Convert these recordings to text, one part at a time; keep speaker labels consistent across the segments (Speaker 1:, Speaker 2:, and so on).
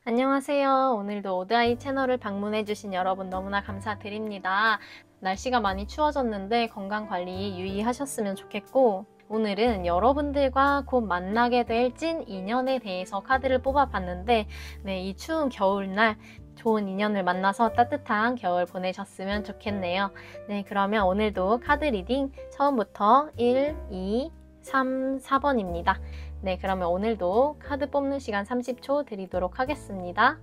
Speaker 1: 안녕하세요. 오늘도 오드아이 채널을 방문해주신 여러분 너무나 감사드립니다. 날씨가 많이 추워졌는데 건강관리 유의하셨으면 좋겠고, 오늘은 여러분들과 곧 만나게 될 찐 인연에 대해서 카드를 뽑아봤는데, 이 추운 겨울날 좋은 인연을 만나서 따뜻한 겨울 보내셨으면 좋겠네요. 그러면 오늘도 카드 리딩 처음부터 1, 2, 3, 4번입니다. 그러면 오늘도 카드 뽑는 시간 30초 드리도록 하겠습니다.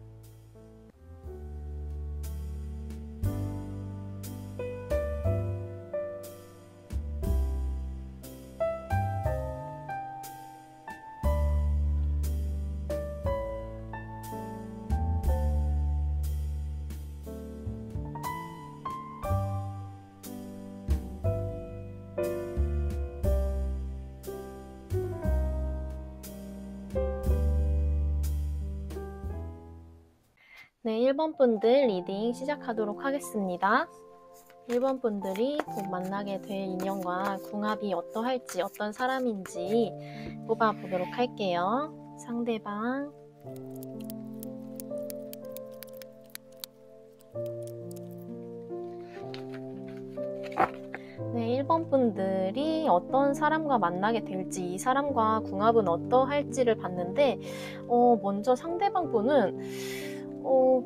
Speaker 1: 네, 1번 분들 리딩 시작하도록 하겠습니다. 1번 분들이 곧 만나게 될 인연과 궁합이 어떠할지, 어떤 사람인지 뽑아보도록 할게요. 상대방, 네, 1번 분들이 어떤 사람과 만나게 될지, 이 사람과 궁합은 어떠할지를 봤는데, 먼저 상대방 분은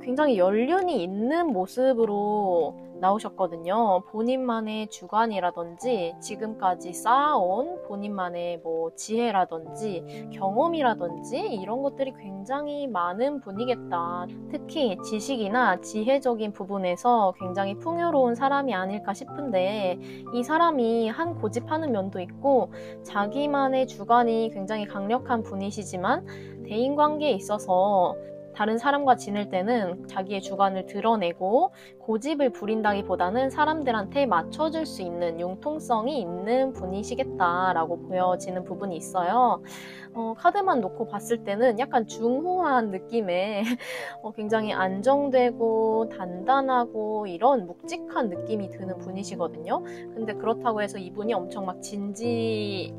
Speaker 1: 굉장히 연륜이 있는 모습으로 나오셨거든요. 본인만의 주관이라든지 지금까지 쌓아온 본인만의 지혜라든지 경험이라든지 이런 것들이 굉장히 많은 분이겠다. 특히 지식이나 지혜적인 부분에서 굉장히 풍요로운 사람이 아닐까 싶은데, 이 사람이 한 고집하는 면도 있고 자기만의 주관이 굉장히 강력한 분이시지만 대인관계에 있어서 다른 사람과 지낼 때는 자기의 주관을 드러내고 고집을 부린다기보다는 사람들한테 맞춰줄 수 있는 융통성이 있는 분이시겠다라고 보여지는 부분이 있어요. 카드만 놓고 봤을 때는 약간 중후한 느낌의 굉장히 안정되고 단단하고 이런 묵직한 느낌이 드는 분이시거든요. 근데 그렇다고 해서 이분이 엄청 막 진지하고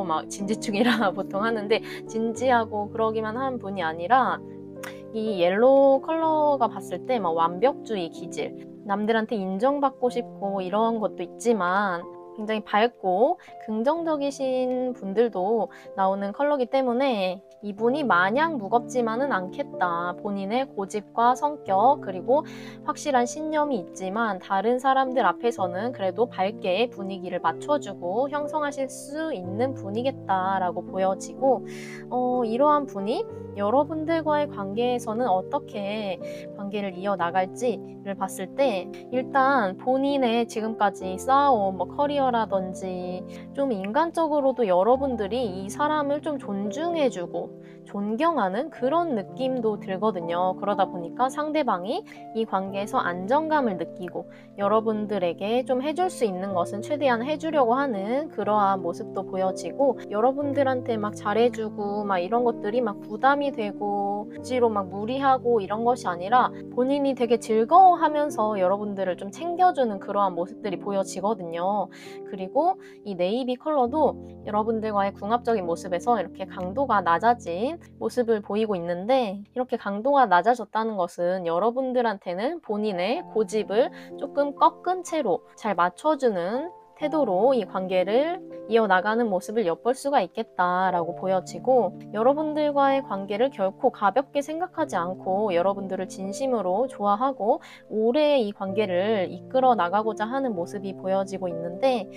Speaker 1: 막 진지충이라 보통 하는데 진지하고 그러기만 한 분이 아니라, 이 옐로우 컬러가 봤을 때 막 완벽주의 기질, 남들한테 인정받고 싶고 이런 것도 있지만 굉장히 밝고 긍정적이신 분들도 나오는 컬러이기 때문에 이분이 마냥 무겁지만은 않겠다. 본인의 고집과 성격 그리고 확실한 신념이 있지만 다른 사람들 앞에서는 그래도 밝게 분위기를 맞춰주고 형성하실 수 있는 분이겠다라고 보여지고, 이러한 분이 여러분들과의 관계에서는 어떻게 관계를 이어나갈지를 봤을 때, 일단 본인의 지금까지 쌓아온 커리어라든지 좀 인간적으로도 여러분들이 이 사람을 좀 존중해주고 존경하는 그런 느낌도 들거든요. 그러다 보니까 상대방이 이 관계에서 안정감을 느끼고 여러분들에게 좀 해줄 수 있는 것은 최대한 해주려고 하는 그러한 모습도 보여지고, 여러분들한테 막 잘해주고 막 이런 것들이 막 부담이 되고 억지로 막 무리하고 이런 것이 아니라 본인이 되게 즐거워하면서 여러분들을 좀 챙겨주는 그러한 모습들이 보여지거든요. 그리고 이 네이비 컬러도 여러분들과의 궁합적인 모습에서 이렇게 강도가 낮아진 모습을 보이고 있는데, 이렇게 강도가 낮아졌다는 것은 여러분들한테는 본인의 고집을 조금 꺾은 채로 잘 맞춰주는 태도로 이 관계를 이어나가는 모습을 엿볼 수가 있겠다라고 보여지고, 여러분들과의 관계를 결코 가볍게 생각하지 않고 여러분들을 진심으로 좋아하고 오래 이 관계를 이끌어 나가고자 하는 모습이 보여지고 있는데,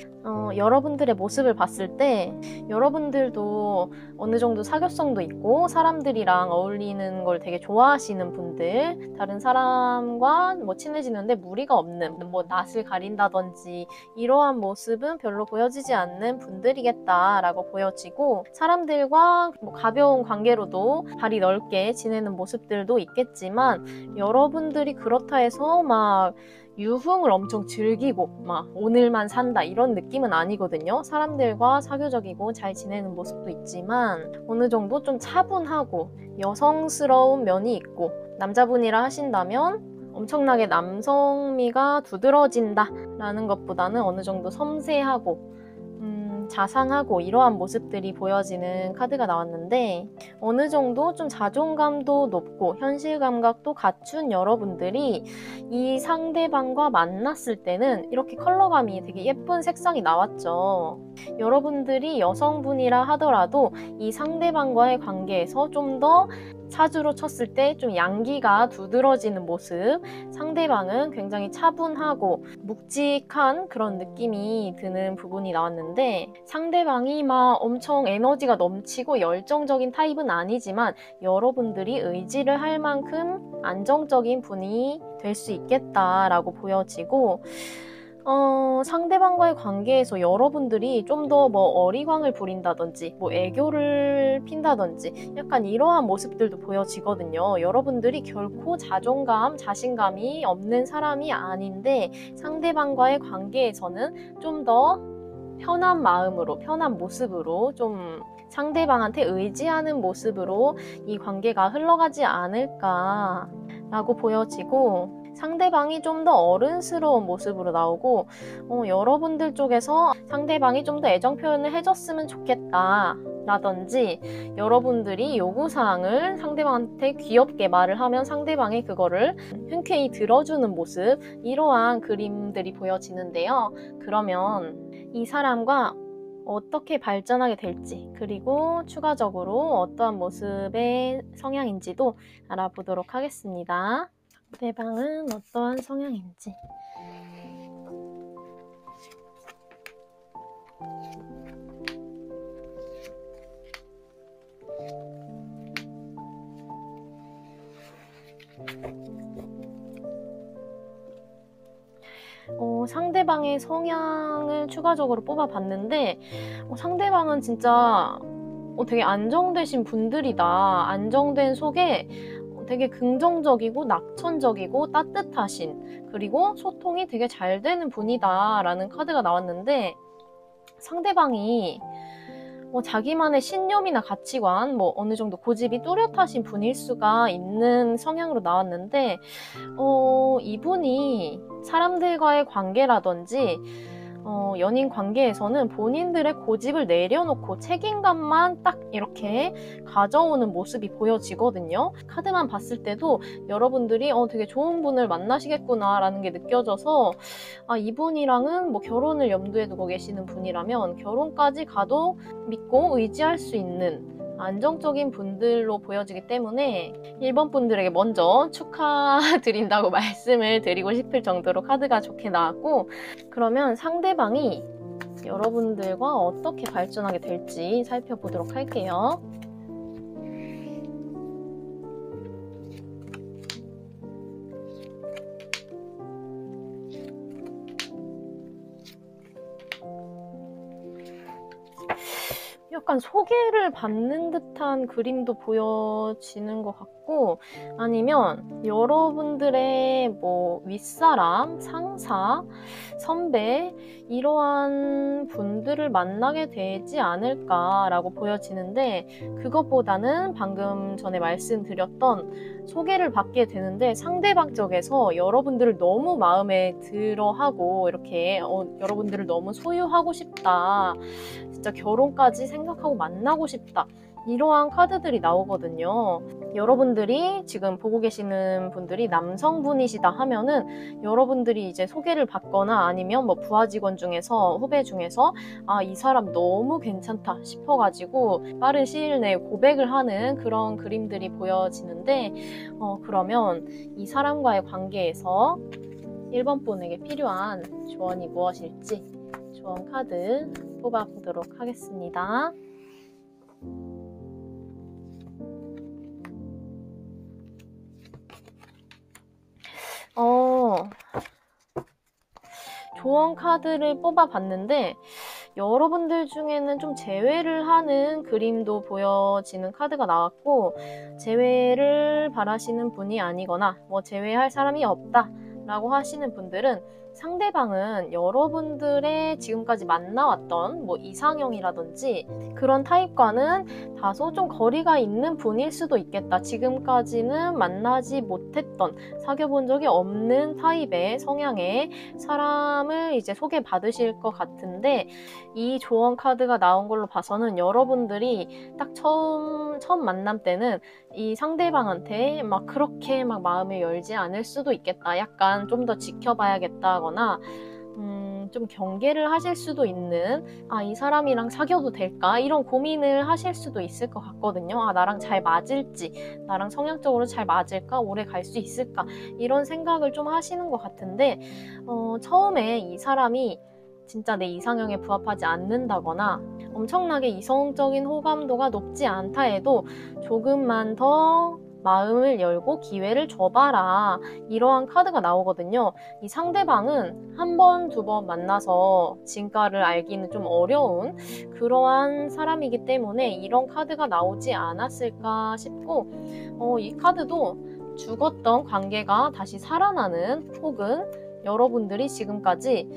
Speaker 1: 여러분들의 모습을 봤을 때 여러분들도 어느 정도 사교성도 있고 사람들이랑 어울리는 걸 되게 좋아하시는 분들, 다른 사람과 친해지는데 무리가 없는, 낯을 가린다든지 이러한 모습은 별로 보여지지 않는 분들이겠다라고 보여지고, 사람들과 가벼운 관계로도 발이 넓게 지내는 모습들도 있겠지만 여러분들이 그렇다 해서 막 유흥을 엄청 즐기고 막 오늘만 산다 이런 느낌은 아니거든요. 사람들과 사교적이고 잘 지내는 모습도 있지만 어느 정도 좀 차분하고 여성스러운 면이 있고, 남자분이라 하신다면 엄청나게 남성미가 두드러진다 라는 것보다는 어느 정도 섬세하고 자상하고 이러한 모습들이 보여지는 카드가 나왔는데, 어느 정도 좀 자존감도 높고 현실 감각도 갖춘 여러분들이 이 상대방과 만났을 때는 이렇게 컬러감이 되게 예쁜 색상이 나왔죠. 여러분들이 여성분이라 하더라도 이 상대방과의 관계에서 좀 더 사주로 쳤을 때 좀 양기가 두드러지는 모습, 상대방은 굉장히 차분하고 묵직한 그런 느낌이 드는 부분이 나왔는데, 상대방이 막 엄청 에너지가 넘치고 열정적인 타입은 아니지만 여러분들이 의지를 할 만큼 안정적인 분이 될 수 있겠다라고 보여지고, 상대방과의 관계에서 여러분들이 좀 더 뭐 어리광을 부린다든지 뭐 애교를 핀다든지 약간 이러한 모습들도 보여지거든요. 여러분들이 결코 자존감, 자신감이 없는 사람이 아닌데 상대방과의 관계에서는 좀 더 편한 마음으로, 편한 모습으로, 좀 상대방한테 의지하는 모습으로 이 관계가 흘러가지 않을까라고 보여지고, 상대방이 좀 더 어른스러운 모습으로 나오고, 여러분들 쪽에서 상대방이 좀 더 애정 표현을 해줬으면 좋겠다 라든지, 여러분들이 요구사항을 상대방한테 귀엽게 말을 하면 상대방이 그거를 흔쾌히 들어주는 모습, 이러한 그림들이 보여지는데요. 그러면 이 사람과 어떻게 발전하게 될지, 그리고 추가적으로 어떠한 모습의 성향인지도 알아보도록 하겠습니다. 상대방은 어떠한 성향인지. 상대방의 성향을 추가적으로 뽑아봤는데, 상대방은 진짜 되게 안정되신 분들이다. 안정된 속에 되게 긍정적이고 낙천적이고 따뜻하신, 그리고 소통이 되게 잘 되는 분이다 라는 카드가 나왔는데, 상대방이 자기만의 신념이나 가치관, 어느 정도 고집이 뚜렷하신 분일 수가 있는 성향으로 나왔는데, 이분이 사람들과의 관계라든지 연인 관계에서는 본인들의 고집을 내려놓고 책임감만 딱 이렇게 가져오는 모습이 보여지거든요. 카드만 봤을 때도 여러분들이 되게 좋은 분을 만나시겠구나 라는 게 느껴져서, 이분이랑은 결혼을 염두에 두고 계시는 분이라면 결혼까지 가도 믿고 의지할 수 있는 안정적인 분들로 보여지기 때문에 1번 분들에게 먼저 축하드린다고 말씀을 드리고 싶을 정도로 카드가 좋게 나왔고, 그러면 상대방이 여러분들과 어떻게 발전하게 될지 살펴보도록 할게요. 약간 소개를 받는 듯한 그림도 보여지는 것 같고, 아니면 여러분들의 윗사람, 상사, 선배, 이러한 분들을 만나게 되지 않을까라고 보여지는데, 그것보다는 방금 전에 말씀드렸던 소개를 받게 되는데 상대방 쪽에서 여러분들을 너무 마음에 들어하고 이렇게 여러분들을 너무 소유하고 싶다, 진짜 결혼까지 생각하고 만나고 싶다, 이러한 카드들이 나오거든요. 여러분들이 지금 보고 계시는 분들이 남성분이시다 하면은 여러분들이 이제 소개를 받거나 아니면 부하 직원 중에서, 후배 중에서 이 사람 너무 괜찮다 싶어가지고 빠른 시일 내에 고백을 하는 그런 그림들이 보여지는데, 그러면 이 사람과의 관계에서 1번 분에게 필요한 조언이 무엇일지 조언 카드 뽑아보도록 하겠습니다. 조언 카드를 뽑아봤는데 여러분들 중에는 좀 제외를 하는 그림도 보여지는 카드가 나왔고, 제외를 바라시는 분이 아니거나 제외할 사람이 없다 라고 하시는 분들은 상대방은 여러분들의 지금까지 만나왔던 뭐 이상형이라든지 그런 타입과는 다소 좀 거리가 있는 분일 수도 있겠다. 지금까지는 만나지 못했던, 사귀어본 적이 없는 타입의 성향의 사람을 이제 소개받으실 것 같은데, 이 조언 카드가 나온 걸로 봐서는 여러분들이 딱 처음 만남 때는 이 상대방한테 막 그렇게 막 마음을 열지 않을 수도 있겠다. 약간 좀 더 지켜봐야겠다거나 좀 경계를 하실 수도 있는, 이 사람이랑 사귀어도 될까? 이런 고민을 하실 수도 있을 것 같거든요. 나랑 잘 맞을지, 나랑 성향적으로 잘 맞을까? 오래 갈 수 있을까? 이런 생각을 좀 하시는 것 같은데, 처음에 이 사람이 진짜 내 이상형에 부합하지 않는다거나 엄청나게 이성적인 호감도가 높지 않다 해도 조금만 더 마음을 열고 기회를 줘봐라. 이러한 카드가 나오거든요. 이 상대방은 한 번, 두 번 만나서 진가를 알기는 좀 어려운 그러한 사람이기 때문에 이런 카드가 나오지 않았을까 싶고, 이 카드도 죽었던 관계가 다시 살아나는, 혹은 여러분들이 지금까지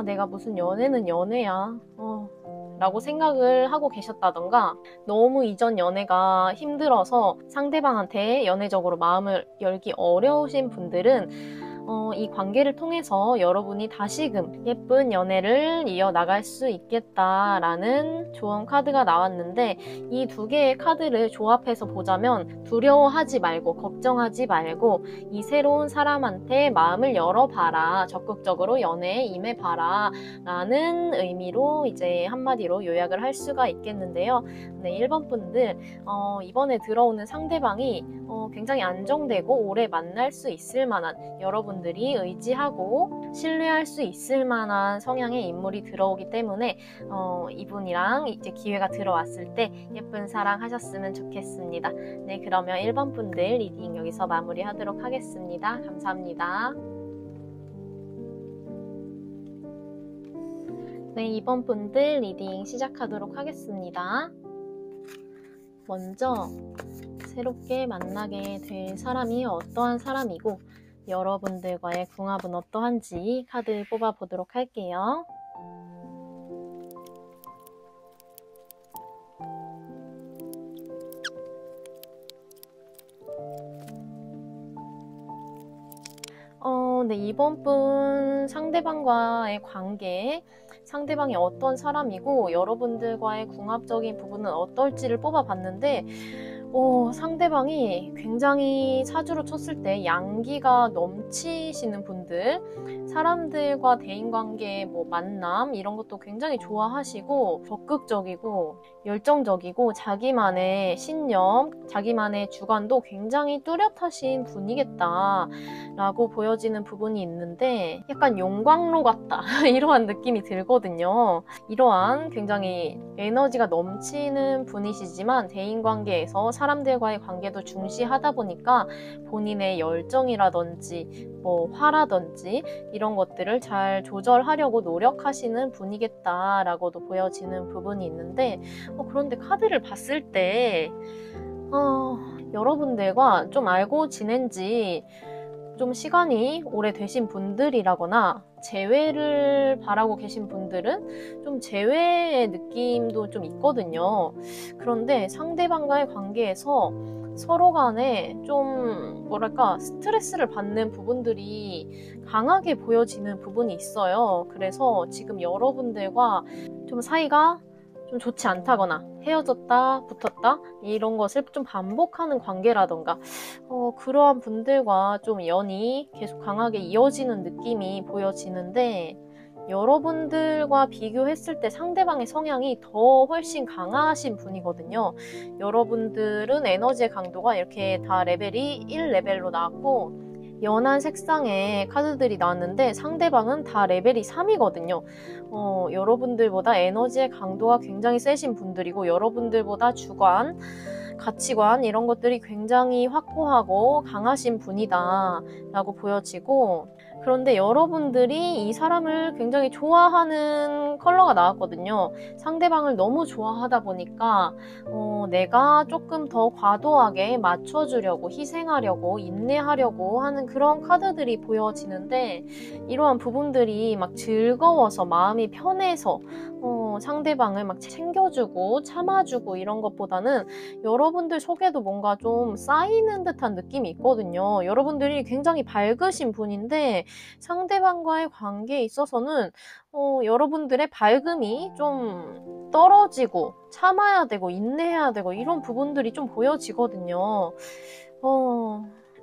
Speaker 1: 내가 무슨 연애는 연애야 라고 생각을 하고 계셨다던가, 너무 이전 연애가 힘들어서 상대방한테 연애적으로 마음을 열기 어려우신 분들은 이 관계를 통해서 여러분이 다시금 예쁜 연애를 이어나갈 수 있겠다라는 조언 카드가 나왔는데, 이 두 개의 카드를 조합해서 보자면 두려워하지 말고 걱정하지 말고 이 새로운 사람한테 마음을 열어봐라, 적극적으로 연애에 임해봐라 라는 의미로 이제 한마디로 요약을 할 수가 있겠는데요. 네, 1번 분들 이번에 들어오는 상대방이 굉장히 안정되고 오래 만날 수 있을 만한, 여러분들이 의지하고 신뢰할 수 있을 만한 성향의 인물이 들어오기 때문에 이분이랑 이제 기회가 들어왔을 때 예쁜 사랑 하셨으면 좋겠습니다. 네, 그러면 1번 분들 리딩 여기서 마무리하도록 하겠습니다. 감사합니다. 네, 2번 분들 리딩 시작하도록 하겠습니다. 먼저 새롭게 만나게 될 사람이 어떠한 사람이고 여러분들과의 궁합은 어떠한지 카드 뽑아보도록 할게요. 네, 이번 분 상대방과의 관계, 상대방이 어떤 사람이고 여러분들과의 궁합적인 부분은 어떨지를 뽑아봤는데, 상대방이 굉장히 사주로 쳤을 때 양기가 넘치시는 분들, 사람들과 대인관계, 뭐 만남 이런 것도 굉장히 좋아하시고 적극적이고 열정적이고 자기만의 신념, 자기만의 주관도 굉장히 뚜렷하신 분이겠다 라고 보여지는 부분이 있는데, 약간 용광로 같다 이러한 느낌이 들거든요. 이러한 굉장히 에너지가 넘치는 분이시지만 대인관계에서 사람들과의 관계도 중시하다 보니까 본인의 열정이라든지 뭐 화라든지 이런 것들을 잘 조절하려고 노력하시는 분이겠다라고도 보여지는 부분이 있는데, 그런데 카드를 봤을 때 여러분들과 좀 알고 지낸 지 좀 시간이 오래되신 분들이라거나 재회를 바라고 계신 분들은 좀 재회의 느낌도 좀 있거든요. 그런데 상대방과의 관계에서 서로 간에 좀 뭐랄까 스트레스를 받는 부분들이 강하게 보여지는 부분이 있어요. 그래서 지금 여러분들과 좀 사이가 좀 좋지 않다거나 헤어졌다 붙었다 이런 것을 좀 반복하는 관계라던가 그러한 분들과 좀 연이 계속 강하게 이어지는 느낌이 보여지는데, 여러분들과 비교했을 때 상대방의 성향이 더 훨씬 강하신 분이거든요. 여러분들은 에너지의 강도가 이렇게 다 레벨이 1레벨로 나왔고 연한 색상의 카드들이 나왔는데 상대방은 다 레벨이 3이거든요. 여러분들보다 에너지의 강도가 굉장히 세신 분들이고 여러분들보다 주관, 가치관 이런 것들이 굉장히 확고하고 강하신 분이다 라고 보여지고, 그런데 여러분들이 이 사람을 굉장히 좋아하는 컬러가 나왔거든요. 상대방을 너무 좋아하다 보니까 내가 조금 더 과도하게 맞춰주려고, 희생하려고, 인내하려고 하는 그런 카드들이 보여지는데, 이러한 부분들이 막 즐거워서 마음이 편해서 상대방을 막 챙겨주고 참아주고 이런 것보다는 여러분들 속에도 뭔가 좀 쌓이는 듯한 느낌이 있거든요. 여러분들이 굉장히 밝으신 분인데 상대방과의 관계에 있어서는 여러분들의 밝음이 좀 떨어지고 참아야 되고 인내해야 되고 이런 부분들이 좀 보여지거든요.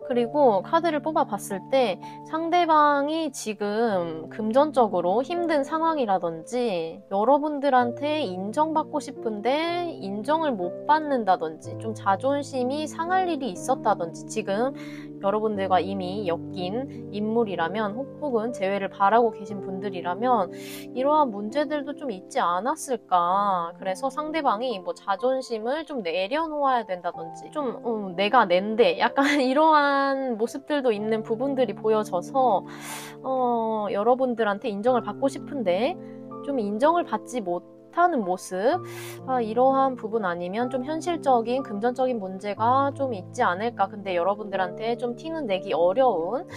Speaker 1: 그리고 카드를 뽑아봤을 때 상대방이 지금 금전적으로 힘든 상황이라든지 여러분들한테 인정받고 싶은데 인정을 못 받는다든지 좀 자존심이 상할 일이 있었다든지 지금 여러분들과 이미 엮인 인물이라면 혹은 재회를 바라고 계신 분들이라면 이러한 문제들도 좀 있지 않았을까. 그래서 상대방이 뭐 자존심을 좀 내려놓아야 된다든지 좀 내가 낸데 약간 이러한 모습들도 있는 부분들이 보여져서 여러분들한테 인정을 받고 싶은데 좀 인정을 받지 못하는 모습, 이러한 부분 아니면 좀 현실적인 금전적인 문제가 좀 있지 않을까. 근데 여러분들한테 좀 티는 내기 어려운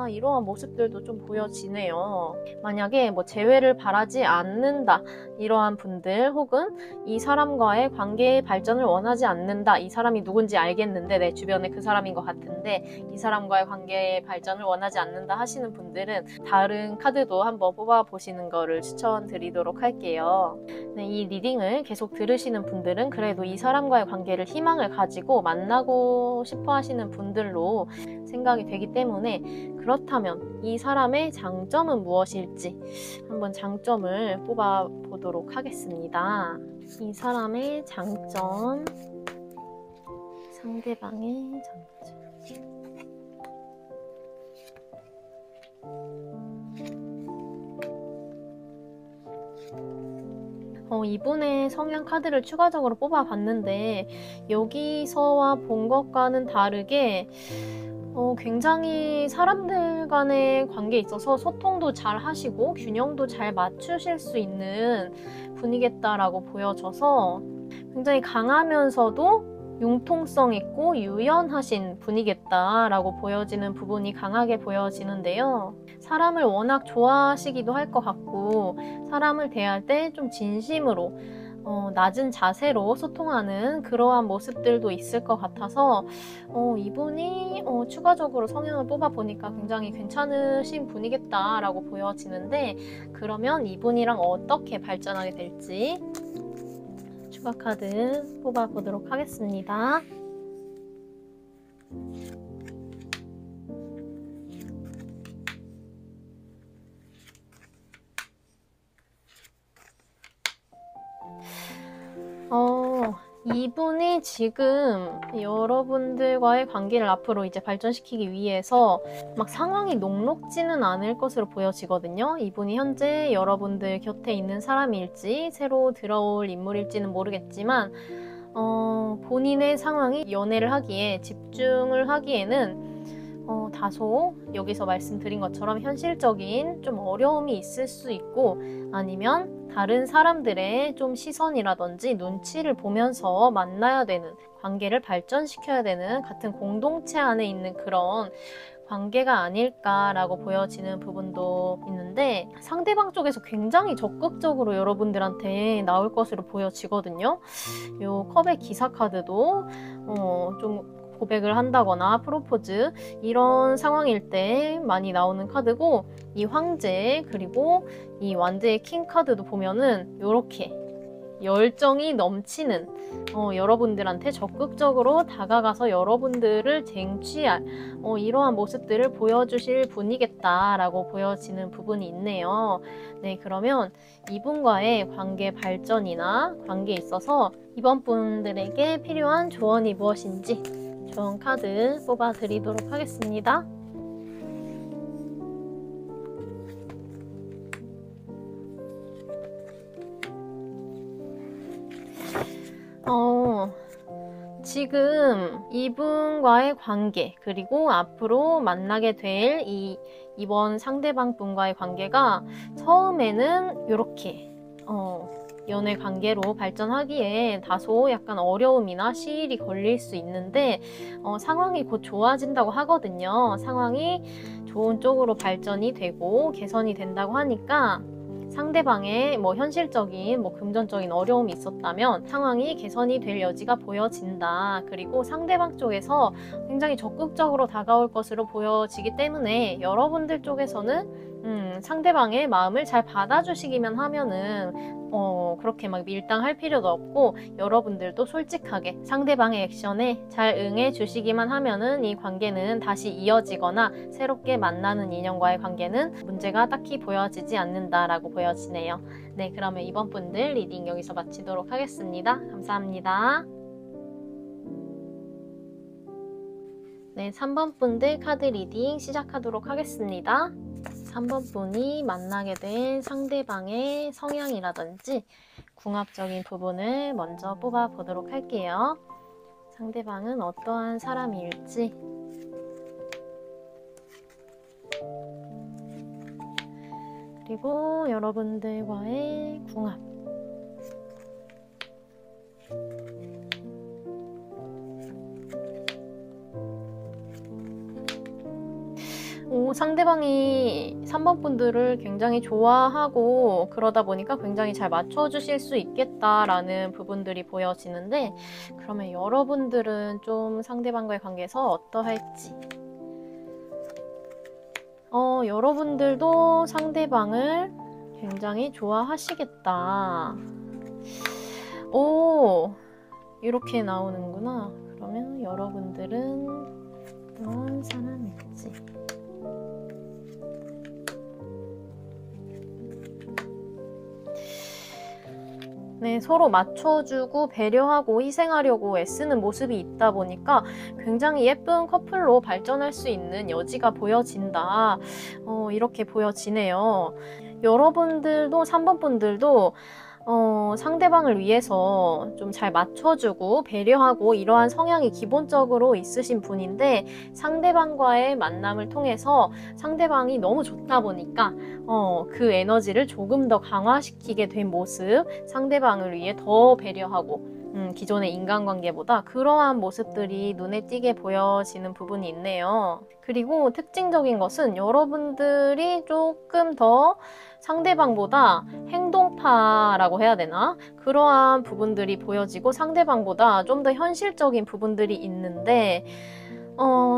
Speaker 1: 이러한 모습들도 좀 보여지네요. 만약에 뭐 재회를 바라지 않는다 이러한 분들, 혹은 이 사람과의 관계의 발전을 원하지 않는다, 이 사람이 누군지 알겠는데 내 주변에 그 사람인 것 같은데 이 사람과의 관계의 발전을 원하지 않는다 하시는 분들은 다른 카드도 한번 뽑아보시는 거를 추천드리도록 할게요. 네, 이 리딩을 계속 들으시는 분들은 그래도 이 사람과의 관계를 희망을 가지고 만나고 싶어 하시는 분들로 생각이 되기 때문에, 그렇다면 이 사람의 장점은 무엇일지 한번 장점을 뽑아 보도록 하겠습니다. 이 사람의 장점, 상대방의 장점. 이분의 성향 카드를 추가적으로 뽑아봤는데 여기서와 본 것과는 다르게 굉장히 사람들 간의 관계에 있어서 소통도 잘 하시고 균형도 잘 맞추실 수 있는 분이겠다라고 보여져서 굉장히 강하면서도 융통성 있고 유연하신 분이겠다라고 보여지는 부분이 강하게 보여지는데요. 사람을 워낙 좋아하시기도 할 것 같고 사람을 대할 때 좀 진심으로 낮은 자세로 소통하는 그러한 모습들도 있을 것 같아서 이분이 추가적으로 성향을 뽑아보니까 굉장히 괜찮으신 분이겠다라고 보여지는데, 그러면 이분이랑 어떻게 발전하게 될지 추가 카드 뽑아보도록 하겠습니다. 이분이 지금 여러분들과의 관계를 앞으로 이제 발전시키기 위해서 막 상황이 녹록지는 않을 것으로 보여지거든요. 이분이 현재 여러분들 곁에 있는 사람일지 새로 들어올 인물일지는 모르겠지만 본인의 상황이 연애를 하기에, 집중을 하기에는 다소 여기서 말씀드린 것처럼 현실적인 좀 어려움이 있을 수 있고, 아니면 다른 사람들의 좀 시선이라든지 눈치를 보면서 만나야 되는, 관계를 발전시켜야 되는 같은 공동체 안에 있는 그런 관계가 아닐까라고 보여지는 부분도 있는데, 상대방 쪽에서 굉장히 적극적으로 여러분들한테 나올 것으로 보여지거든요. 요 컵의 기사 카드도 좀 고백을 한다거나 프로포즈 이런 상황일 때 많이 나오는 카드고, 이 황제 그리고 이 완제의 킹 카드도 보면은 이렇게 열정이 넘치는 여러분들한테 적극적으로 다가가서 여러분들을 쟁취할 이러한 모습들을 보여주실 분이겠다라고 보여지는 부분이 있네요. 네, 그러면 이분과의 관계 발전이나 관계에 있어서 이번 분들에게 필요한 조언이 무엇인지 조언 카드 뽑아 드리도록 하겠습니다. 지금 이분과의 관계, 그리고 앞으로 만나게 될 이번 상대방 분과의 관계가 처음에는 이렇게 연애 관계로 발전하기에 다소 약간 어려움이나 시일이 걸릴 수 있는데 상황이 곧 좋아진다고 하거든요. 상황이 좋은 쪽으로 발전이 되고 개선이 된다고 하니까 상대방의 현실적인 금전적인 어려움이 있었다면 상황이 개선이 될 여지가 보여진다. 그리고 상대방 쪽에서 굉장히 적극적으로 다가올 것으로 보여지기 때문에 여러분들 쪽에서는 상대방의 마음을 잘 받아주시기만 하면은 그렇게 막 밀당할 필요도 없고 여러분들도 솔직하게 상대방의 액션에 잘 응해 주시기만 하면은 이 관계는 다시 이어지거나 새롭게 만나는 인연과의 관계는 문제가 딱히 보여지지 않는다라고 보여지네요. 네, 그러면 이번 분들 리딩 여기서 마치도록 하겠습니다. 감사합니다. 네, 3번 분들 카드 리딩 시작하도록 하겠습니다. 3번 분이 만나게 된 상대방의 성향이라든지 궁합적인 부분을 먼저 뽑아보도록 할게요. 상대방은 어떠한 사람일지, 그리고 여러분들과의 궁합, 상대방이 3번 분들을 굉장히 좋아하고 그러다 보니까 굉장히 잘 맞춰주실 수 있겠다라는 부분들이 보여지는데, 그러면 여러분들은 좀 상대방과의 관계에서 어떠할지, 여러분들도 상대방을 굉장히 좋아하시겠다. 오, 이렇게 나오는구나. 그러면 여러분들은 어떤 사람일지. 네, 서로 맞춰주고 배려하고 희생하려고 애쓰는 모습이 있다 보니까 굉장히 예쁜 커플로 발전할 수 있는 여지가 보여진다. 이렇게 보여지네요. 여러분들도 3번 분들도 상대방을 위해서 좀 잘 맞춰주고 배려하고 이러한 성향이 기본적으로 있으신 분인데, 상대방과의 만남을 통해서 상대방이 너무 좋다 보니까 그 에너지를 조금 더 강화시키게 된 모습, 상대방을 위해 더 배려하고 기존의 인간관계보다 그러한 모습들이 눈에 띄게 보여지는 부분이 있네요. 그리고 특징적인 것은 여러분들이 조금 더 상대방보다 행동파라고 해야 되나? 그러한 부분들이 보여지고 상대방보다 좀 더 현실적인 부분들이 있는데,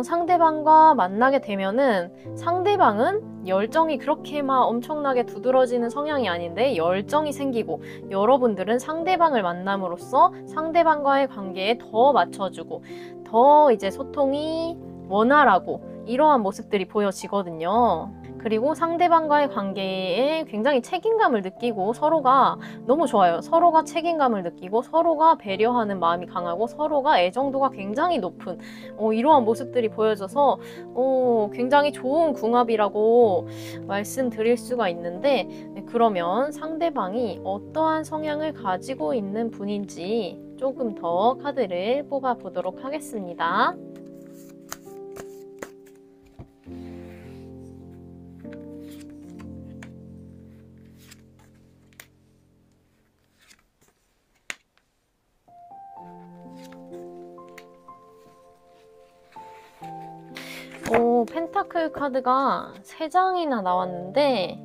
Speaker 1: 상대방과 만나게 되면은 상대방은 열정이 그렇게 막 엄청나게 두드러지는 성향이 아닌데 열정이 생기고, 여러분들은 상대방을 만남으로써 상대방과의 관계에 더 맞춰주고 더 이제 소통이 원활하고 이러한 모습들이 보여지거든요. 그리고 상대방과의 관계에 굉장히 책임감을 느끼고 서로가 너무 좋아요. 서로가 책임감을 느끼고 서로가 배려하는 마음이 강하고 서로가 애정도가 굉장히 높은 이러한 모습들이 보여져서 굉장히 좋은 궁합이라고 말씀드릴 수가 있는데, 그러면 상대방이 어떠한 성향을 가지고 있는 분인지 조금 더 카드를 뽑아 보도록 하겠습니다. 펜타클 카드가 3장이나 나왔는데,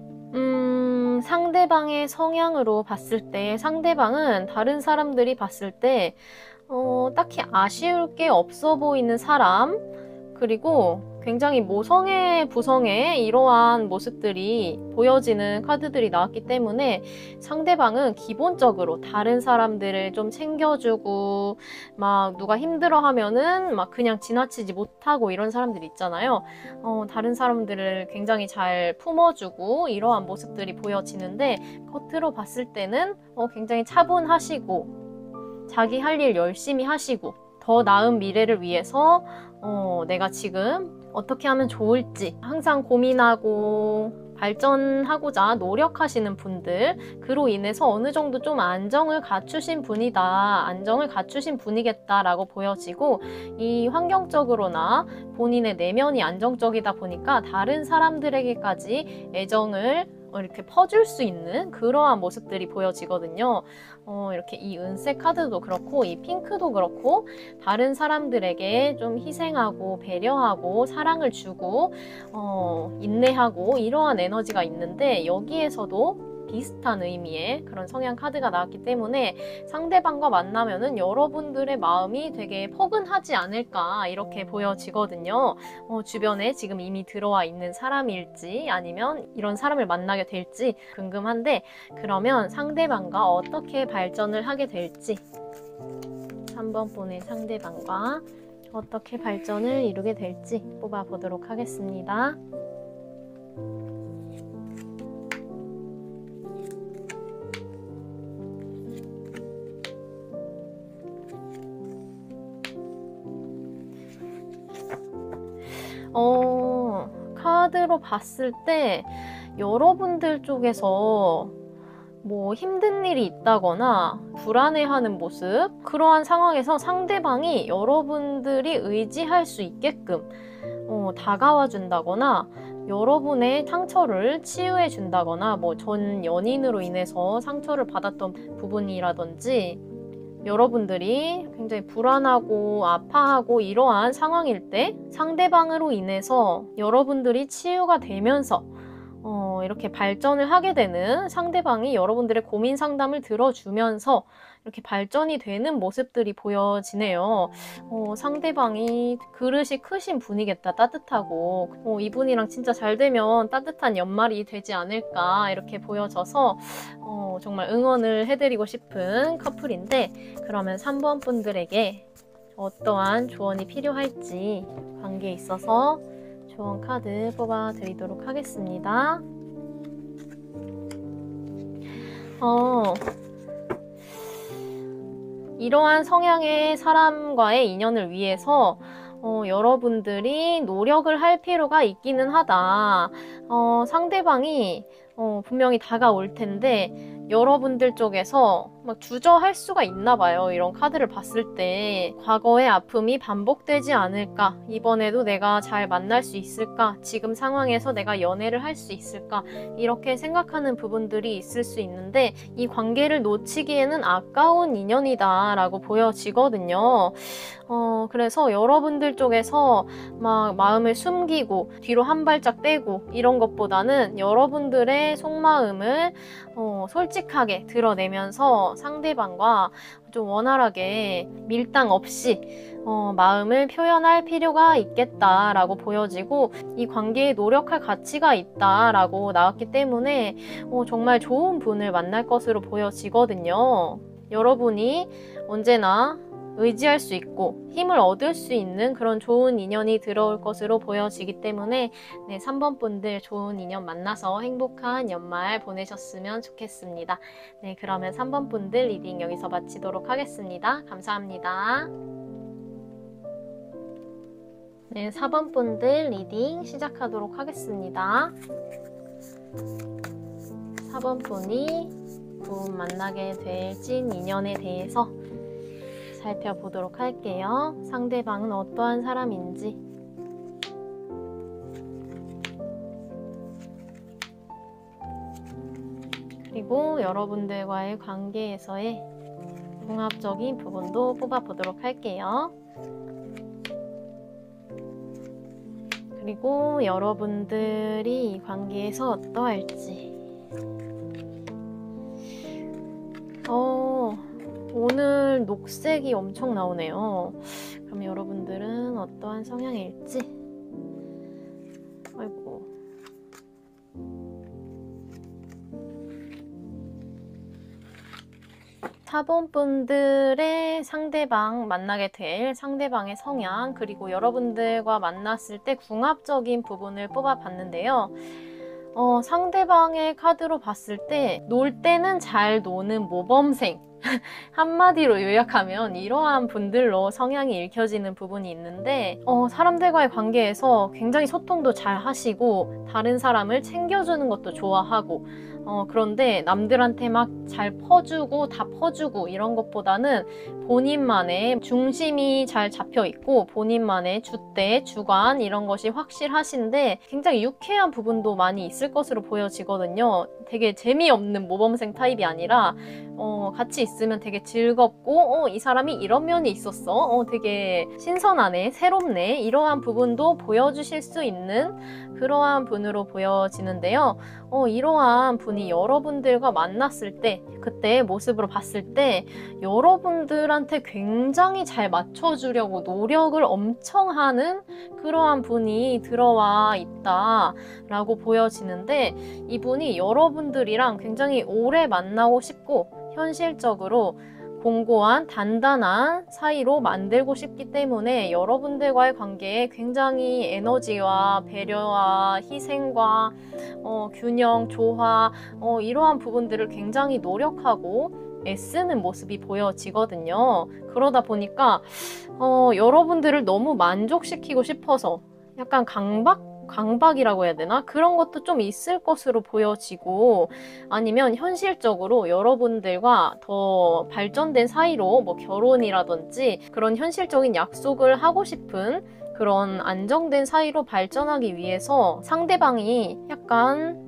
Speaker 1: 상대방의 성향으로 봤을 때 상대방은 다른 사람들이 봤을 때 딱히 아쉬울 게 없어 보이는 사람, 그리고 굉장히 모성애 부성애 이러한 모습들이 보여지는 카드들이 나왔기 때문에 상대방은 기본적으로 다른 사람들을 좀 챙겨주고 막 누가 힘들어하면은 막 그냥 지나치지 못하고 이런 사람들 있잖아요. 다른 사람들을 굉장히 잘 품어주고 이러한 모습들이 보여지는데, 겉으로 봤을 때는 굉장히 차분하시고 자기 할 일 열심히 하시고 더 나은 미래를 위해서 내가 지금 어떻게 하면 좋을지 항상 고민하고 발전하고자 노력하시는 분들, 그로 인해서 어느 정도 좀 안정을 갖추신 분이다, 안정을 갖추신 분이겠다라고 보여지고, 이 환경적으로나 본인의 내면이 안정적이다 보니까 다른 사람들에게까지 애정을 이렇게 퍼줄 수 있는 그러한 모습들이 보여지거든요. 이렇게 이 은색 카드도 그렇고 이 핑크도 그렇고 다른 사람들에게 좀 희생하고 배려하고 사랑을 주고 인내하고 이러한 에너지가 있는데, 여기에서도 비슷한 의미의 그런 성향 카드가 나왔기 때문에 상대방과 만나면은 여러분들의 마음이 되게 포근하지 않을까 이렇게 보여지거든요. 주변에 지금 이미 들어와 있는 사람일지 아니면 이런 사람을 만나게 될지 궁금한데, 그러면 상대방과 어떻게 발전을 하게 될지, 3번 분의 상대방과 어떻게 발전을 이루게 될지 뽑아보도록 하겠습니다. 카드로 봤을 때 여러분들 쪽에서 뭐 힘든 일이 있다거나 불안해하는 모습, 그러한 상황에서 상대방이 여러분들이 의지할 수 있게끔 다가와 준다거나 여러분의 상처를 치유해 준다거나, 뭐 전 연인으로 인해서 상처를 받았던 부분이라든지 여러분들이 굉장히 불안하고 아파하고 이러한 상황일 때 상대방으로 인해서 여러분들이 치유가 되면서 이렇게 발전을 하게 되는, 상대방이 여러분들의 고민 상담을 들어주면서 이렇게 발전이 되는 모습들이 보여지네요. 상대방이 그릇이 크신 분이겠다, 따뜻하고. 이분이랑 진짜 잘 되면 따뜻한 연말이 되지 않을까 이렇게 보여져서 정말 응원을 해드리고 싶은 커플인데, 그러면 3번 분들에게 어떠한 조언이 필요할지 관계에 있어서 조언 카드 뽑아 드리도록 하겠습니다. 이러한 성향의 사람과의 인연을 위해서 여러분들이 노력을 할 필요가 있기는 하다. 상대방이 분명히 다가올 텐데 여러분들 쪽에서 막 주저할 수가 있나 봐요. 이런 카드를 봤을 때 과거의 아픔이 반복되지 않을까? 이번에도 내가 잘 만날 수 있을까? 지금 상황에서 내가 연애를 할 수 있을까? 이렇게 생각하는 부분들이 있을 수 있는데, 이 관계를 놓치기에는 아까운 인연이다 라고 보여지거든요. 그래서 여러분들 쪽에서 막 마음을 숨기고 뒤로 한 발짝 빼고 이런 것보다는 여러분들의 속마음을 솔직하게 드러내면서 상대방과 좀 원활하게 밀당 없이 마음을 표현할 필요가 있겠다라고 보여지고, 이 관계에 노력할 가치가 있다라고 나왔기 때문에 정말 좋은 분을 만날 것으로 보여지거든요. 여러분이 언제나 의지할 수 있고 힘을 얻을 수 있는 그런 좋은 인연이 들어올 것으로 보여지기 때문에 3번 분들 좋은 인연 만나서 행복한 연말 보내셨으면 좋겠습니다. 그러면 3번 분들 리딩 여기서 마치도록 하겠습니다. 감사합니다. 4번 분들 리딩 시작하도록 하겠습니다. 4번 분이 곧 만나게 될 찐 인연에 대해서 살펴보도록 할게요. 상대방은 어떠한 사람인지, 그리고 여러분들과의 관계에서의 종합적인 부분도 뽑아보도록 할게요. 그리고 여러분들이 이 관계에서 어떠할지. 오늘 녹색이 엄청 나오네요. 그럼 여러분들은 어떠한 성향일지. 아이고. 사본분들의 상대방, 만나게 될 상대방의 성향, 그리고 여러분들과 만났을 때 궁합적인 부분을 뽑아봤는데요. 상대방의 카드로 봤을 때 놀 때는 잘 노는 모범생, 한마디로 요약하면 이러한 분들로 성향이 읽혀지는 부분이 있는데 사람들과의 관계에서 굉장히 소통도 잘 하시고 다른 사람을 챙겨주는 것도 좋아하고 그런데 남들한테 막 잘 퍼주고 다 퍼주고 이런 것보다는 본인만의 중심이 잘 잡혀 있고 본인만의 주대, 주관 이런 것이 확실하신데 굉장히 유쾌한 부분도 많이 있을 것으로 보여지거든요. 되게 재미없는 모범생 타입이 아니라 같이 있으면 되게 즐겁고 이 사람이 이런 면이 있었어. 되게 신선하네, 새롭네 이러한 부분도 보여주실 수 있는 그러한 분으로 보여지는데요. 이러한 분이 여러분들과 만났을 때 그때 모습으로 봤을 때 여러분들한테 굉장히 잘 맞춰주려고 노력을 엄청 하는 그러한 분이 들어와 있다라고 보여지는데 이분이 여러분들이랑 굉장히 오래 만나고 싶고 현실적으로 공고한 단단한 사이로 만들고 싶기 때문에 여러분들과의 관계에 굉장히 에너지와 배려와 희생과 균형, 조화 이러한 부분들을 굉장히 노력하고 애쓰는 모습이 보여지거든요. 그러다 보니까 여러분들을 너무 만족시키고 싶어서 약간 강박이라고 해야 되나? 그런 것도 좀 있을 것으로 보여지고 아니면 현실적으로 여러분들과 더 발전된 사이로 뭐 결혼이라든지 그런 현실적인 약속을 하고 싶은 그런 안정된 사이로 발전하기 위해서 상대방이 약간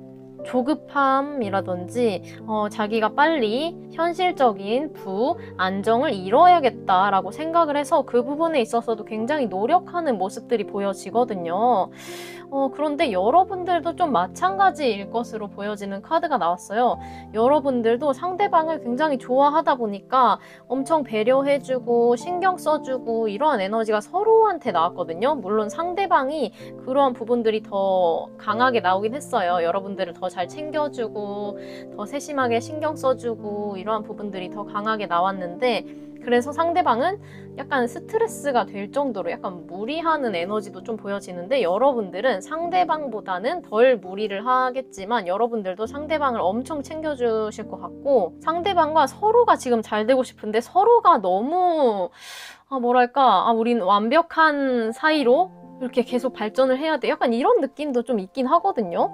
Speaker 1: 조급함이라든지 자기가 빨리 현실적인 안정을 이뤄야겠다라고 생각을 해서 그 부분에 있어서도 굉장히 노력하는 모습들이 보여지거든요. 그런데 여러분들도 좀 마찬가지일 것으로 보여지는 카드가 나왔어요. 여러분들도 상대방을 굉장히 좋아하다 보니까 엄청 배려해주고 신경 써주고 이러한 에너지가 서로한테 나왔거든요. 물론 상대방이 그러한 부분들이 더 강하게 나오긴 했어요. 여러분들을 더 잘 챙겨주고 더 세심하게 신경 써주고 이러한 부분들이 더 강하게 나왔는데 그래서 상대방은 약간 스트레스가 될 정도로 약간 무리하는 에너지도 좀 보여지는데 여러분들은 상대방보다는 덜 무리를 하겠지만 여러분들도 상대방을 엄청 챙겨주실 것 같고 상대방과 서로가 지금 잘 되고 싶은데 서로가 너무 뭐랄까 우린 완벽한 사이로 이렇게 계속 발전을 해야 돼 약간 이런 느낌도 좀 있긴 하거든요.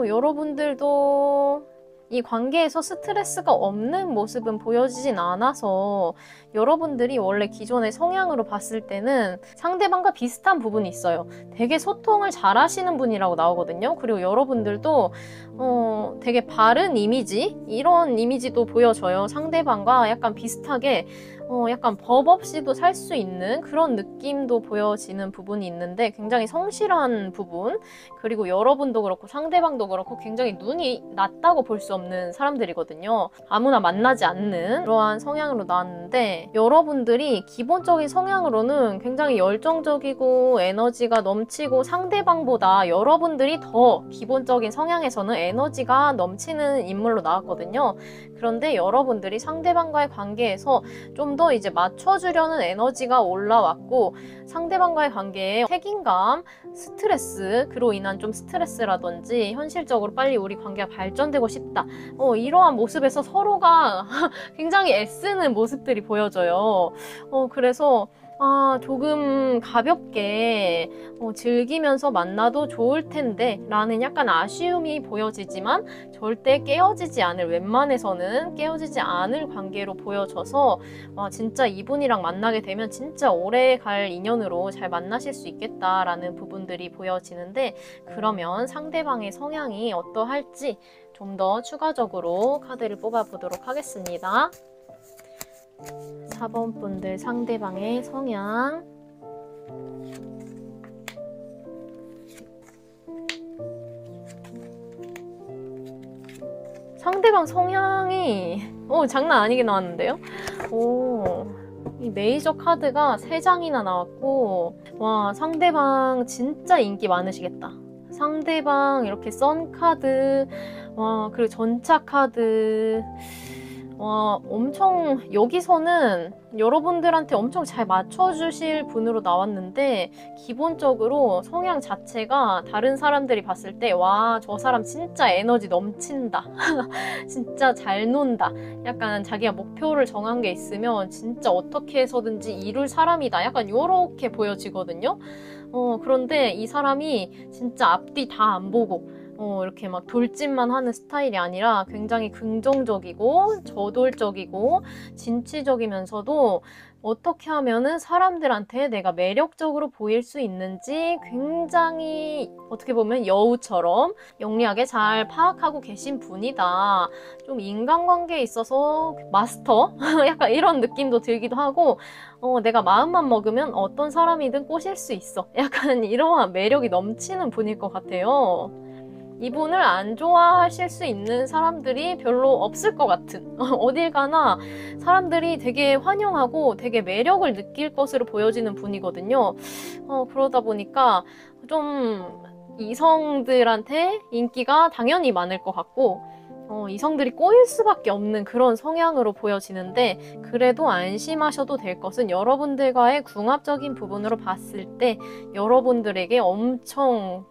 Speaker 1: 여러분들도 이 관계에서 스트레스가 없는 모습은 보여지진 않아서 여러분들이 원래 기존의 성향으로 봤을 때는 상대방과 비슷한 부분이 있어요. 되게 소통을 잘 하시는 분이라고 나오거든요. 그리고 여러분들도 되게 바른 이미지? 이런 이미지도 보여져요. 상대방과 약간 비슷하게 약간 법 없이도 살 수 있는 그런 느낌도 보여지는 부분이 있는데 굉장히 성실한 부분 그리고 여러분도 그렇고 상대방도 그렇고 굉장히 눈이 낮다고 볼 수 없는 사람들이거든요. 아무나 만나지 않는 그러한 성향으로 나왔는데 여러분들이 기본적인 성향으로는 굉장히 열정적이고 에너지가 넘치고 상대방보다 여러분들이 더 기본적인 성향에서는 에너지가 넘치는 인물로 나왔거든요. 그런데 여러분들이 상대방과의 관계에서 좀 더 이제 맞춰주려는 에너지가 올라왔고 상대방과의 관계에 책임감, 스트레스, 그로 인한 좀 스트레스라든지 현실적으로 빨리 우리 관계가 발전되고 싶다. 이러한 모습에서 서로가 굉장히 애쓰는 모습들이 보여져요. 그래서 조금 가볍게 즐기면서 만나도 좋을 텐데 라는 약간 아쉬움이 보여지지만 절대 깨어지지 않을 웬만해서는 깨어지지 않을 관계로 보여져서 진짜 이분이랑 만나게 되면 진짜 오래 갈 인연으로 잘 만나실 수 있겠다라는 부분들이 보여지는데 그러면 상대방의 성향이 어떠할지 좀 더 추가적으로 카드를 뽑아보도록 하겠습니다. 4번 분들 상대방의 성향 상대방 성향이 장난 아니게 나왔는데요? 이 메이저 카드가 3장이나 나왔고 와 상대방 진짜 인기 많으시겠다. 상대방 이렇게 선 카드 와 그리고 전차 카드 엄청 여기서는 여러분들한테 엄청 잘 맞춰주실 분으로 나왔는데 기본적으로 성향 자체가 다른 사람들이 봤을 때 와, 저 사람 진짜 에너지 넘친다. 진짜 잘 논다. 약간 자기가 목표를 정한 게 있으면 진짜 어떻게 해서든지 이룰 사람이다. 약간 요렇게 보여지거든요. 그런데 이 사람이 진짜 앞뒤 다 안 보고 이렇게 막 돌진만 하는 스타일이 아니라 굉장히 긍정적이고 저돌적이고 진취적이면서도 어떻게 하면은 사람들한테 내가 매력적으로 보일 수 있는지 굉장히 어떻게 보면 여우처럼 영리하게 잘 파악하고 계신 분이다. 좀 인간관계에 있어서 마스터? 약간 이런 느낌도 들기도 하고 내가 마음만 먹으면 어떤 사람이든 꼬실 수 있어. 약간 이러한 매력이 넘치는 분일 것 같아요. 이분을 안 좋아하실 수 있는 사람들이 별로 없을 것 같은 어딜 가나 사람들이 되게 환영하고 되게 매력을 느낄 것으로 보여지는 분이거든요. 그러다 보니까 좀 이성들한테 인기가 당연히 많을 것 같고 이성들이 꼬일 수밖에 없는 그런 성향으로 보여지는데 그래도 안심하셔도 될 것은 여러분들과의 궁합적인 부분으로 봤을 때 여러분들에게 엄청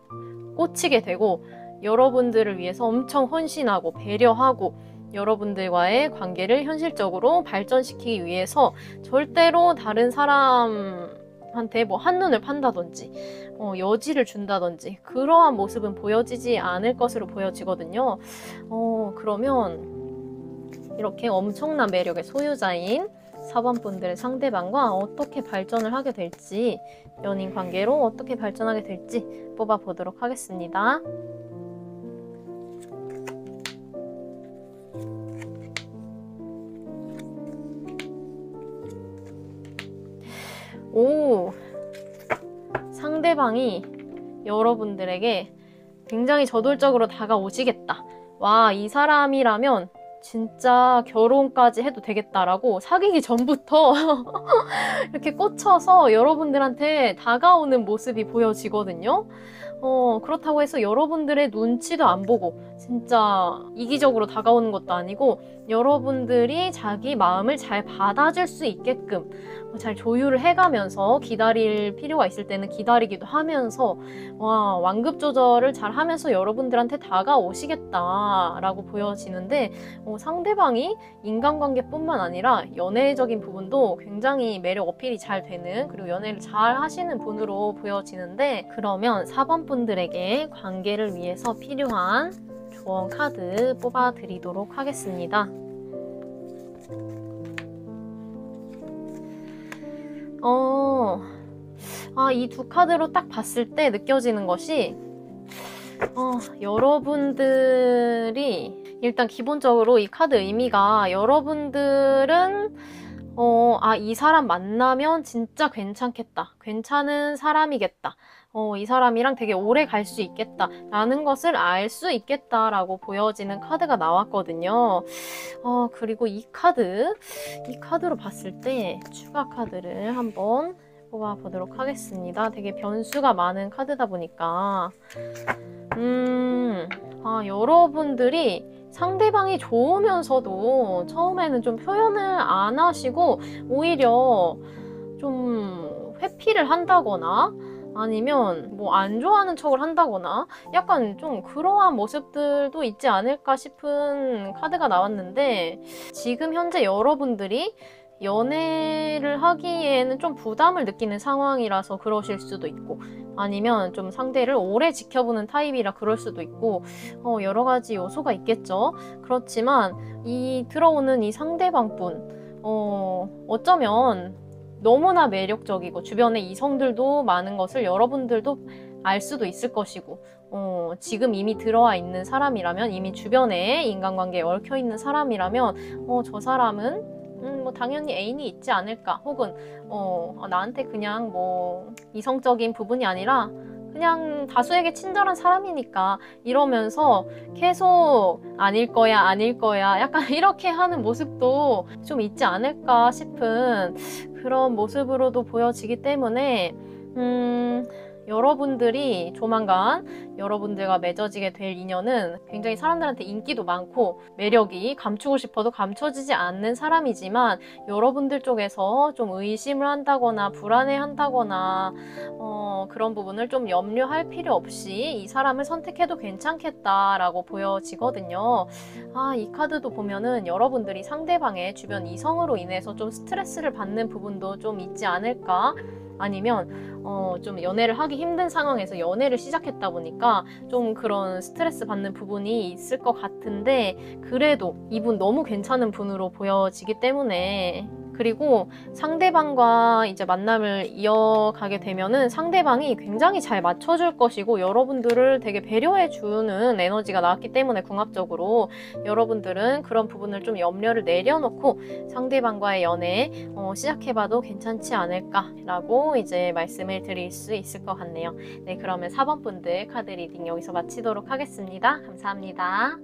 Speaker 1: 꽂히게 되고 여러분들을 위해서 엄청 헌신하고 배려하고 여러분들과의 관계를 현실적으로 발전시키기 위해서 절대로 다른 사람한테 뭐 한눈을 판다든지 여지를 준다든지 그러한 모습은 보여지지 않을 것으로 보여지거든요. 그러면 이렇게 엄청난 매력의 소유자인 4번 분들의 상대방과 어떻게 발전을 하게 될지 연인 관계로 어떻게 발전하게 될지 뽑아보도록 하겠습니다. 오, 상대방이 여러분들에게 굉장히 저돌적으로 다가오시겠다. 와, 이 사람이라면 진짜 결혼까지 해도 되겠다라고 사귀기 전부터 이렇게 꽂혀서 여러분들한테 다가오는 모습이 보여지거든요. 그렇다고 해서 여러분들의 눈치도 안 보고 진짜 이기적으로 다가오는 것도 아니고 여러분들이 자기 마음을 잘 받아줄 수 있게끔 잘 조율을 해가면서 기다릴 필요가 있을 때는 기다리기도 하면서 완급 조절을 잘 하면서 여러분들한테 다가오시겠다라고 보여지는데 상대방이 인간관계뿐만 아니라 연애적인 부분도 굉장히 매력 어필이 잘 되는 그리고 연애를 잘 하시는 분으로 보여지는데 그러면 4번 분들에게 관계를 위해서 필요한 조언 카드 뽑아드리도록 하겠습니다. 이 두 카드로 딱 봤을 때 느껴지는 것이 여러분들이 일단 기본적으로 이 카드 의미가 여러분들은 이 사람 만나면 진짜 괜찮겠다. 괜찮은 사람이겠다. 이 사람이랑 되게 오래 갈 수 있겠다 라는 것을 알 수 있겠다라고 보여지는 카드가 나왔거든요. 그리고 이 카드로 봤을 때 추가 카드를 한번 뽑아보도록 하겠습니다. 되게 변수가 많은 카드다 보니까 여러분들이 상대방이 좋으면서도 처음에는 좀 표현을 안 하시고 오히려 좀 회피를 한다거나 아니면 뭐 안 좋아하는 척을 한다거나 약간 좀 그러한 모습들도 있지 않을까 싶은 카드가 나왔는데 지금 현재 여러분들이 연애를 하기에는 좀 부담을 느끼는 상황이라서 그러실 수도 있고 아니면 좀 상대를 오래 지켜보는 타입이라 그럴 수도 있고 여러 가지 요소가 있겠죠. 그렇지만 들어오는 이 상대방분 어쩌면 너무나 매력적이고 주변에 이성들도 많은 것을 여러분들도 알 수도 있을 것이고 지금 이미 들어와 있는 사람이라면 이미 주변에 인간관계에 얽혀있는 사람이라면 저 사람은 뭐 당연히 애인이 있지 않을까 혹은 나한테 그냥 뭐 이성적인 부분이 아니라 그냥 다수에게 친절한 사람이니까 이러면서 계속 아닐 거야 약간 이렇게 하는 모습도 좀 있지 않을까 싶은 그런 모습으로도 보여지기 때문에 여러분들이 조만간 여러분들과 맺어지게 될 인연은 굉장히 사람들한테 인기도 많고 매력이 감추고 싶어도 감춰지지 않는 사람이지만 여러분들 쪽에서 좀 의심을 한다거나 불안해한다거나 그런 부분을 좀 염려할 필요 없이 이 사람을 선택해도 괜찮겠다라고 보여지거든요. 이 카드도 보면은 여러분들이 상대방의 주변 이성으로 인해서 좀 스트레스를 받는 부분도 좀 있지 않을까? 아니면 좀 연애를 하기 힘든 상황에서 연애를 시작했다 보니까 좀 그런 스트레스 받는 부분이 있을 것 같은데, 그래도 이분 너무 괜찮은 분으로 보여지기 때문에, 그리고 상대방과 이제 만남을 이어가게 되면은 상대방이 굉장히 잘 맞춰줄 것이고 여러분들을 되게 배려해주는 에너지가 나왔기 때문에 궁합적으로 여러분들은 그런 부분을 좀 염려를 내려놓고 상대방과의 연애 시작해봐도 괜찮지 않을까라고 이제 말씀을 드릴 수 있을 것 같네요. 네, 그러면 4번 분들 카드 리딩 여기서 마치도록 하겠습니다. 감사합니다.